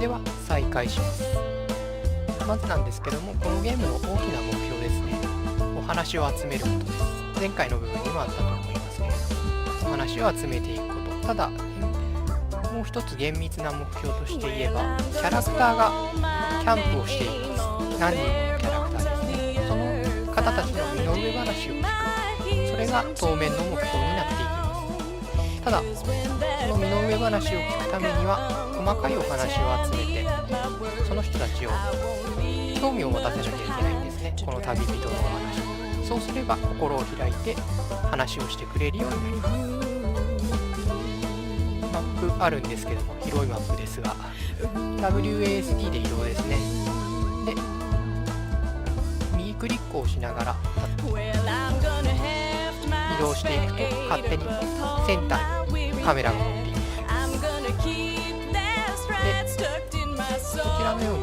では再開します。まずなんですけども、このゲームの大きな目標ですね、お話を集めることです。前回の部分にもあったと思いますけれども、お話を集めていくこと。ただもう一つ厳密な目標として言えば、キャラクターがキャンプをしています。何人ものキャラクターですね。その方たちの身の上話を聞く、それが当面の目標になっていきます。ただその身の上話を聞くためには細かいお話を集めて、その人たちを興味を持たせなきゃいけないんですね、この旅人のお話。そうすれば心を開いて話をしてくれるようになります。マップあるんですけども、広いマップですが WASD で移動ですね。で右クリックをしながら移動していくと、勝手にセンターにカメラが持っていきます。でこちらのよう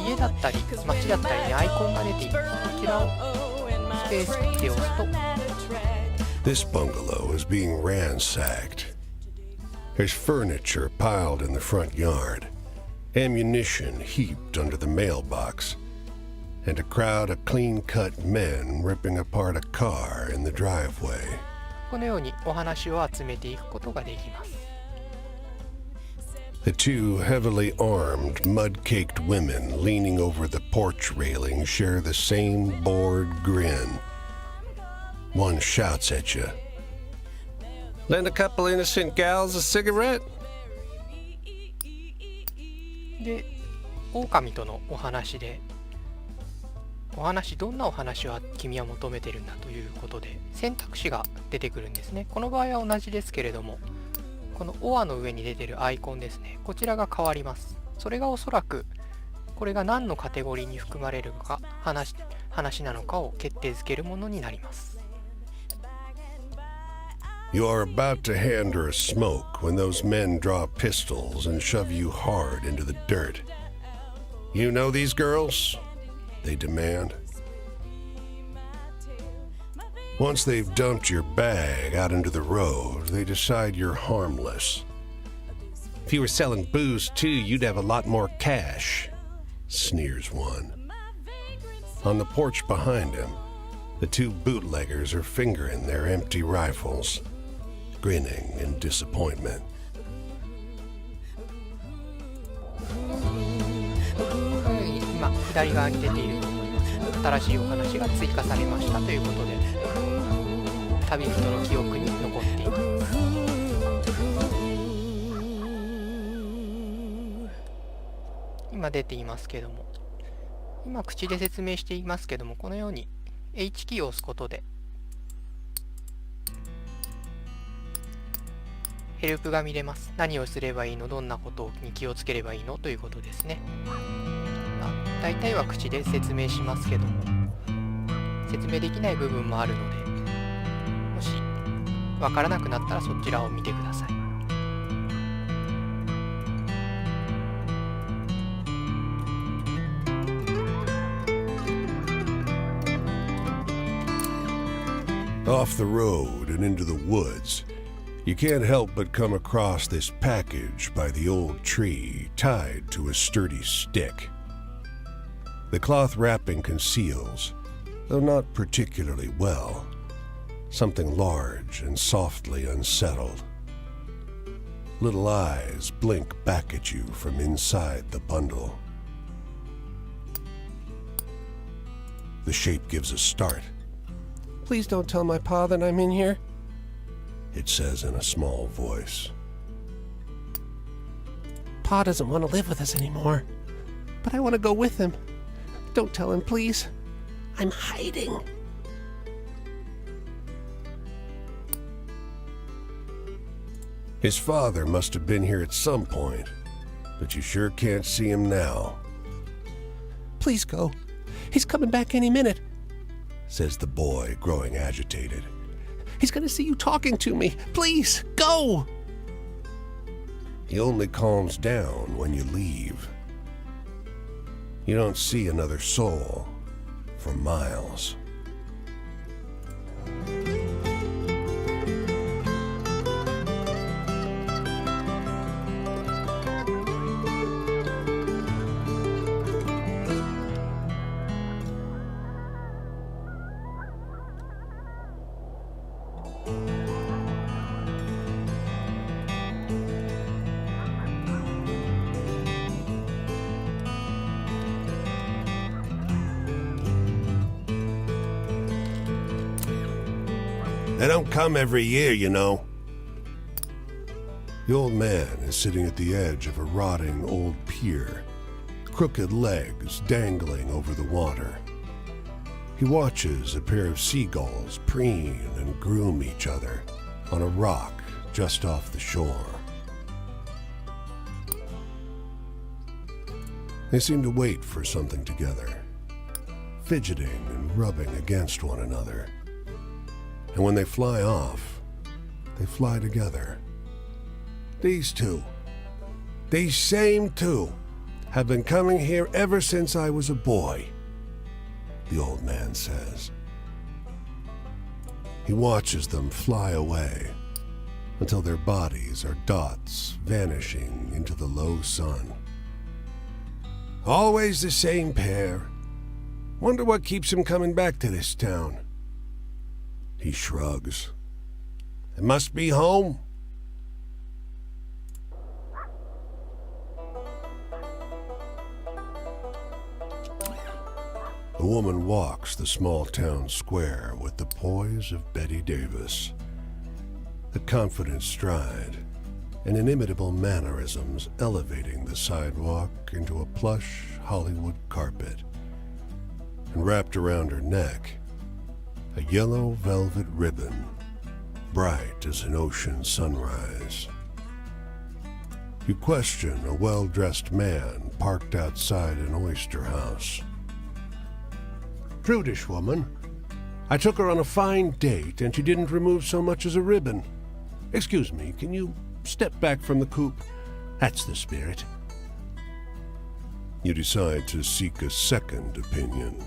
に家だったり街だったりにアイコンが出ています。こちらをスペースキーで押すと、 This bungalow is being ransacked. There's furniture piled in the front yard, ammunition heaped under the mailbox, and a crowd of clean-cut men ripping apart a car in the driveway. このようにお話を集めていくことができます。The two heavily armed, mud-caked women leaning over the porch railing share the same bored grin. One shouts at you. Lend a couple innocent gals a cigarette? で、狼とのお話で、どんなお話を君は求めてるんだということで選択肢が出てくるんですね。この場合は同じですけれども、このオアの上に出てるアイコンですね、こちらが変わります。それがおそらくこれが何のカテゴリーに含まれるか、話なのかを決定づけるものになります。You are about to hand her a smoke when those men draw pistols and shove you hard into the dirt. You know these girls? They demand. Once they've dumped your bag out into the road, they decide you're harmless. If you were selling booze too, you'd have a lot more cash, sneers one. On the porch behind him, the two bootleggers are fingering their empty rifles, grinning in disappointment. 今左側に出ていると思います。新しいお話が追加されましたということで、旅人の記憶に残っています。今出ていますけども、今口で説明していますけども、このように H キーを押すことでヘルプが見れます。何をすればいいの、どんなことに気をつければいいのということですね。大体は口で説明しますけども、説明できない部分もあるので、もしわからなくなったらそちらを見てください。Off the road and into the woods, you can't help but come across this package by the old tree tied to a sturdy stick. The cloth wrapping conceals, though not particularly well, something large and softly unsettled. Little eyes blink back at you from inside the bundle. The shape gives a start. Please don't tell my pa that I'm in here, it says in a small voice. Pa doesn't want to live with us anymore, but I want to go with him. Don't tell him, please. I'm hiding. His father must have been here at some point, but you sure can't see him now. Please go. He's coming back any minute, says the boy, growing agitated. He's going to see you talking to me. Please, go! He only calms down when you leave. You don't see another soul for miles. They don't come every year, you know. The old man is sitting at the edge of a rotting old pier, crooked legs dangling over the water. He watches a pair of seagulls preen and groom each other on a rock just off the shore. They seem to wait for something together, fidgeting and rubbing against one another. And when they fly off, they fly together. These same two, have been coming here ever since I was a boy, the old man says. He watches them fly away until their bodies are dots vanishing into the low sun. Always the same pair. Wonder what keeps him coming back to this town. He shrugs. It must be home. The woman walks the small town square with the poise of Betty Davis, a confident stride and inimitable mannerisms elevating the sidewalk into a plush Hollywood carpet, and wrapped around her neck, a yellow velvet ribbon, bright as an ocean sunrise. You question a well-dressed man parked outside an oyster house. Prudish woman. I took her on a fine date and she didn't remove so much as a ribbon. Excuse me, can you step back from the coupe? That's the spirit. You decide to seek a second opinion.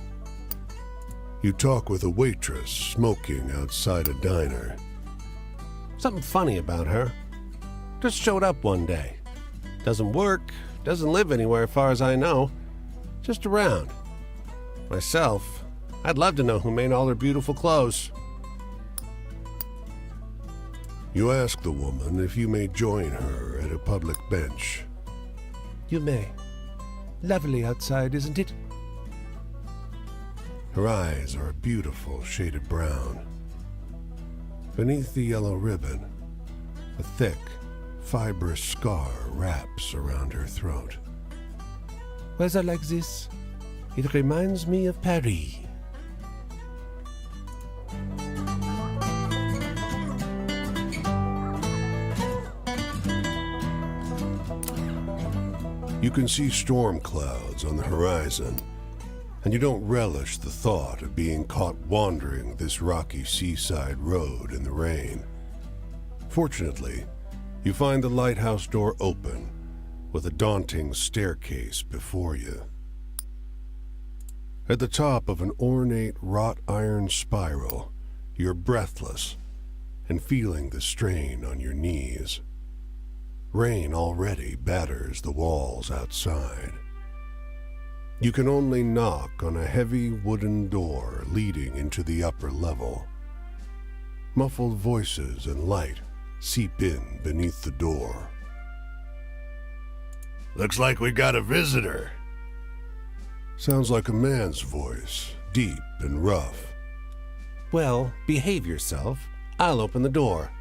You talk with a waitress smoking outside a diner. Something funny about her. Just showed up one day. Doesn't work, doesn't live anywhere as far as I know. Just around. Myself, I'd love to know who made all her beautiful clothes. You ask the woman if you may join her at a public bench. You may. Lovely outside, isn't it? Her eyes are a beautiful shaded brown. Beneath the yellow ribbon, a thick, fibrous scar wraps around her throat. Weather like this, it reminds me of Paris. You can see storm clouds on the horizon, and you don't relish the thought of being caught wandering this rocky seaside road in the rain. Fortunately, you find the lighthouse door open, with a daunting staircase before you. At the top of an ornate wrought iron spiral, you're breathless and feeling the strain on your knees. Rain already batters the walls outside. You can only knock on a heavy wooden door leading into the upper level. Muffled voices and light seep in beneath the door. Looks like we got a visitor. Sounds like a man's voice, deep and rough. Well, behave yourself. I'll open the door.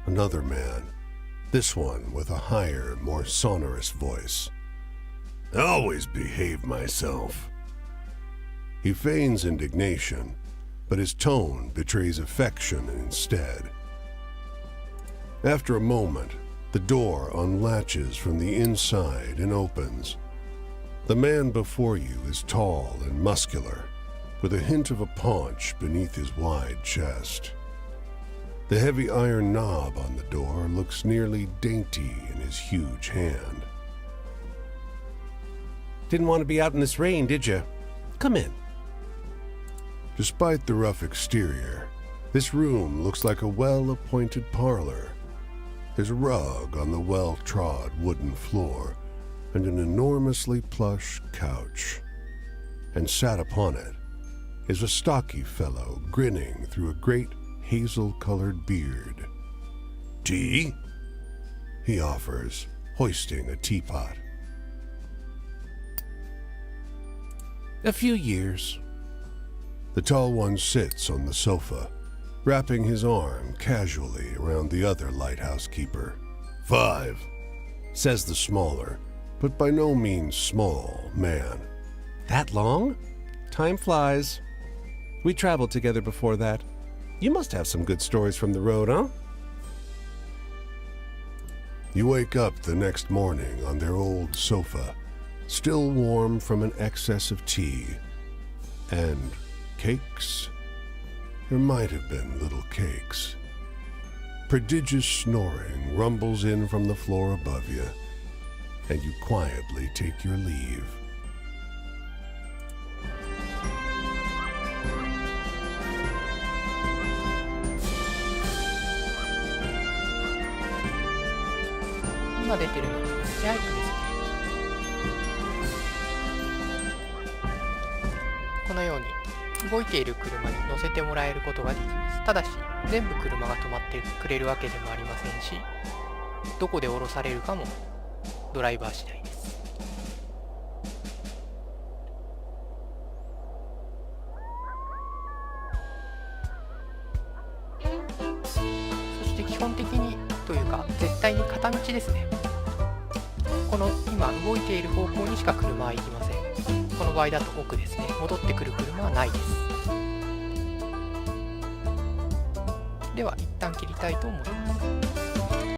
Another man, this one with a higher, more sonorous voice. I always behave myself. He feigns indignation, but his tone betrays affection instead. After a moment, the door unlatches from the inside and opens. The man before you is tall and muscular, with a hint of a paunch beneath his wide chest. The heavy iron knob on the door looks nearly dainty in his huge hand. Didn't want to be out in this rain, did you? Come in. Despite the rough exterior, this room looks like a well-appointed parlor. There's a rug on the well-trod wooden floor and an enormously plush couch. And sat upon it is a stocky fellow grinning through a great hazel-colored beard. Tea? He offers, hoisting a teapot. A few years. The tall one sits on the sofa, wrapping his arm casually around the other lighthouse keeper. 5, says the smaller, but by no means small, man. That long? Time flies. We traveled together before that. You must have some good stories from the road, huh? You wake up the next morning on their old sofa, still warm from an excess of tea. And cakes? There might have been little cakes. Prodigious snoring rumbles in from the floor above you, and you quietly take your leave. 今出てるのはジャイクですね。このように動いている車に乗せてもらえることができます。ただし全部車が止まってくれるわけでもありませんし、どこで降ろされるかもドライバー次第です。そして基本的にというか絶対に片道ですね。この今動いている方向にしか車は行きません。この場合だと奥ですね。戻ってくる車はないです。では一旦切りたいと思います。